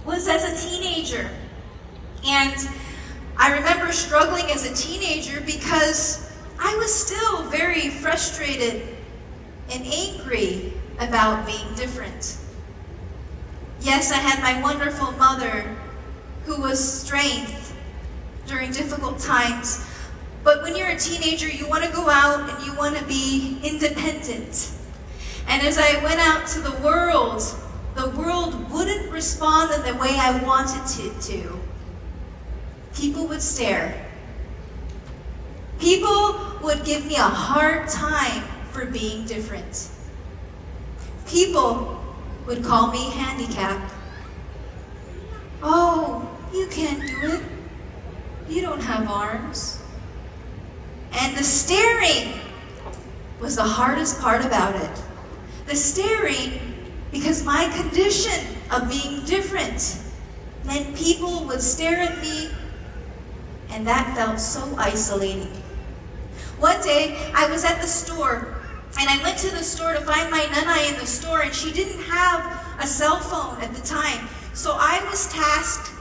was as a teenager. And I remember struggling as a teenager because I was still very frustrated and angry about being different. Yes, I had my wonderful mother who was strength during difficult times. But when you're a teenager, you want to go out and you want to be independent. And as I went out to the world wouldn't respond in the way I wanted it to. People would stare. People would give me a hard time for being different. People would call me handicapped. Oh, you can't do it. You don't have arms. And the staring was the hardest part about it. The staring, because my condition of being different meant people would stare at me, and that felt so isolating. One day, I was at the store, and I went to the store to find my nanay in the store, and she didn't have a cell phone at the time. So I was tasked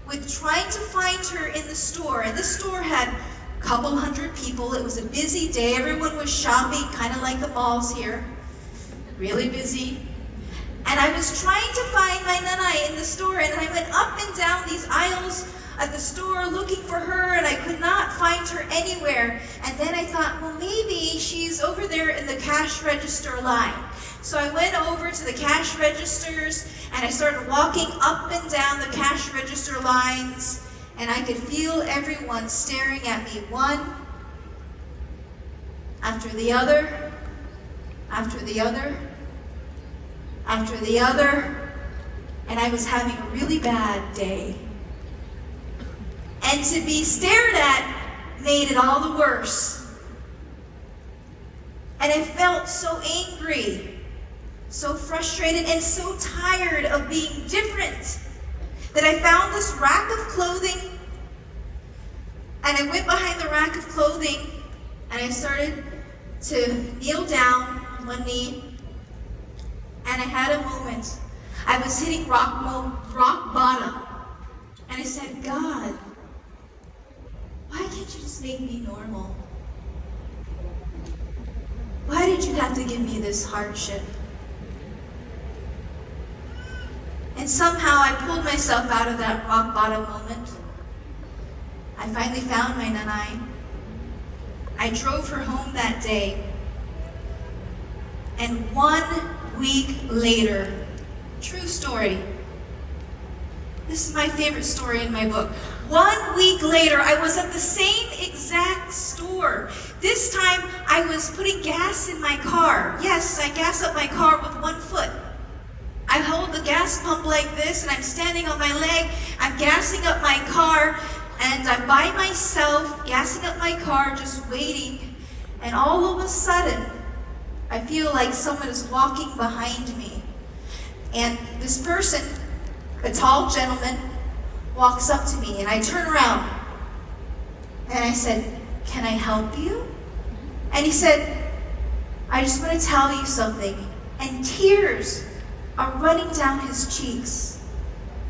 with trying to find her in the store, and the store had a couple hundred people. It was a busy day. Everyone was shopping, kind of like the malls here. Really busy. And I was trying to find my nanay in the store, and I went up and down these aisles at the store looking for her, and I could not find her anywhere. And then I thought, well, maybe she's over there in the cash register line. So I went over to the cash registers, and I started walking up and down the cash register lines, and I could feel everyone staring at me, one after the other, after the other, after the other, and I was having a really bad day. And to be stared at made it all the worse. And I felt so angry, so frustrated, and so tired of being different that I found this rack of clothing, and I went behind the rack of clothing, and I started to kneel down on one knee, and I had a moment. I was hitting rock bottom, and I said, God, why can't you just make me normal? Why did you have to give me this hardship? And somehow I pulled myself out of that rock bottom moment. I finally found my nanay. I drove her home that day. And 1 week later, true story. This is my favorite story in my book. 1 week later, I was at the same exact store. This time, I was putting gas in my car. Yes, I gas up my car with 1 foot. I hold the gas pump like this, and I'm standing on my leg. I'm gassing up my car, and I'm by myself, gassing up my car, just waiting. And all of a sudden, I feel like someone is walking behind me. And this person, a tall gentleman, walks up to me, and I turn around. And I said, can I help you? And he said, I just want to tell you something. And tears are running down his cheeks.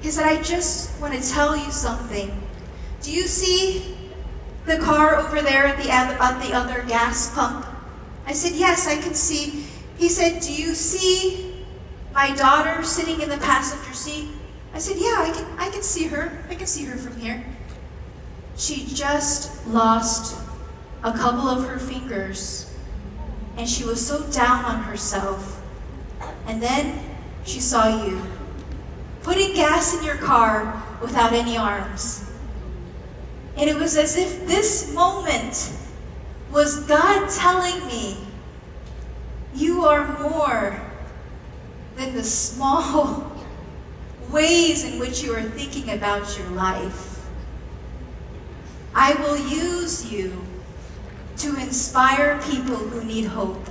He said, I just want to tell you something. Do you see the car over there at the other gas pump? I said, yes, I can see. He said, do you see my daughter sitting in the passenger seat? I said, yeah, I can see her. I can see her from here. She just lost a couple of her fingers, and she was so down on herself. And then she saw you putting gas in your car without any arms. And it was as if this moment was God telling me, you are more than the small ways in which you are thinking about your life. I will use you to inspire people who need hope.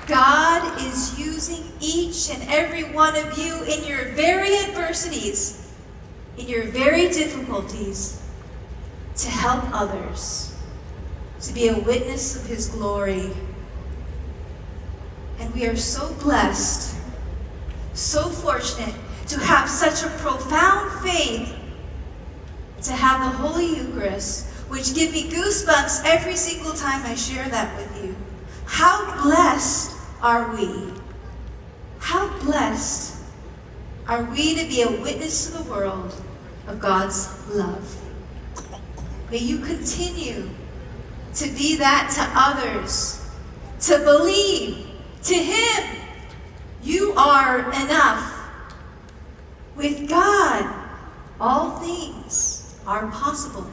God is using each and every one of you in your very adversities, in your very difficulties, to help others, to be a witness of His glory And we are so blessed, so fortunate to have such a profound faith, to have the Holy Eucharist, which give me goosebumps every single time I share that with you. How blessed are we? How blessed are we to be a witness to the world of God's love? May you continue to be that to others, to believe to Him you are enough. With God, all things are possible.